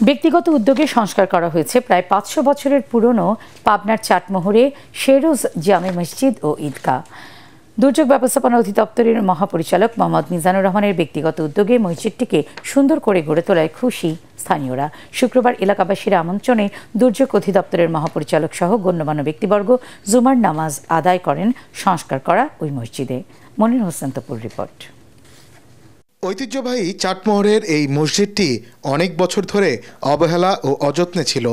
ব্যক্তিগত উদ্যোগে সংস্কার করা হয়েছে প্রায় ৫০০ বছরের পুরনো পাবনার চাটমোহরে শেরোজ জামে মসজিদ ও ঈদগাহ। দুর্যোগ ব্যবস্থাপনা অধিদপ্তরের মহাপরিচালক মোহাম্মদ মিজানুর রহমানের ব্যক্তিগত উদ্যোগে মসজিদটিকে সুন্দর করে গড়ে তোলায় খুশি স্থানীয়রা। শুক্রবার এলাকাবাসীর আমন্ত্রণে দুর্যোগ অধিদপ্তরের মহাপরিচালক সহ গণ্যমান্য ব্যক্তিবর্গ জুমার নামাজ আদায় করেন সংস্কার করা ওই মসজিদে। মনির হোসেন তপুর রিপোর্ট। ঐতিহ্যবাহী চাটমোহরের এই মসজিদটি অনেক বছর ধরে অবহেলা ও অযত্নে ছিল।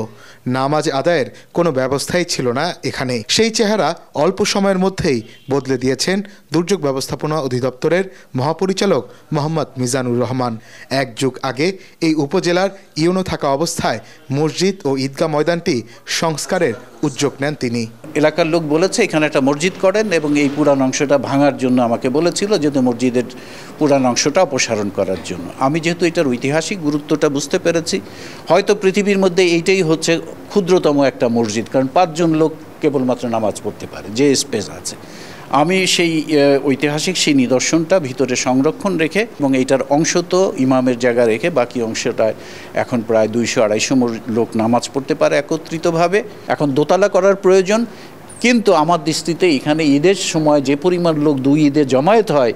নামাজ আদায়ের কোনো ব্যবস্থাই ছিল না এখানে। সেই চেহারা অল্প সময়ের মধ্যেই বদলে দিয়েছেন দুর্যোগ ব্যবস্থাপনা অধিদপ্তরের মহাপরিচালক মোহাম্মদ মিজানুর রহমান। এক যুগ আগে এই উপজেলার ইউনো থাকা অবস্থায় মসজিদ ও ঈদগাহ ময়দানটি সংস্কারের উদ্যোগ নেন তিনি। এলাকার লোক বলেছে এখানে একটা মসজিদ করেন এবং এই পুরান অংশটা ভাঙার জন্য আমাকে বলেছিল যে মসজিদের পুরান অংশটা অপসারণ করার জন্য। আমি যেহেতু এটার ঐতিহাসিক গুরুত্বটা বুঝতে পেরেছি, হয়তো পৃথিবীর মধ্যে এইটাই হচ্ছে ক্ষুদ্রতম একটা মসজিদ, কারণ ৫ জন লোক কেবলমাত্র নামাজ পড়তে পারে যে স্পেস আছে। আমি সেই ঐতিহাসিক সেই নিদর্শনটা ভিতরে সংরক্ষণ রেখে এবং এইটার অংশ তো ইমামের জায়গা রেখে বাকি অংশটায় এখন প্রায় ২০০-২৫০ লোক নামাজ পড়তে পারে একত্রিতভাবে। এখন দোতলা করার প্রয়োজন, কিন্তু আমার দৃষ্টিতে এখানে ঈদের সময় যে পরিমাণ লোক ২ ঈদে জমায়েত হয়,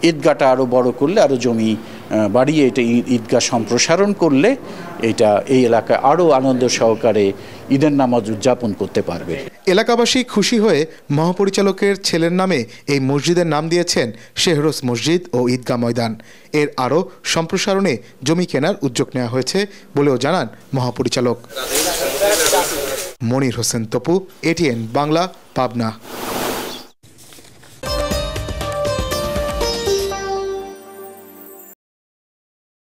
ঈদগাহটা আরও বড় করলে, আরও জমি বাড়িয়ে এটা ঈদগাহ সম্প্রসারণ করলে এটা এই এলাকায় আরও আনন্দ সহকারে ঈদের নামাজ উদযাপন করতে পারবে। এলাকাবাসী খুশি হয়ে মহাপরিচালকের ছেলের নামে এই মসজিদের নাম দিয়েছেন শেহরোজ মসজিদ ও ঈদগাহ ময়দান। এর আরও সম্প্রসারণে জমি কেনার উদ্যোগ নেওয়া হয়েছে বলেও জানান মহাপরিচালক। মনির হোসেন তপু, এটিএন বাংলা, পাবনা।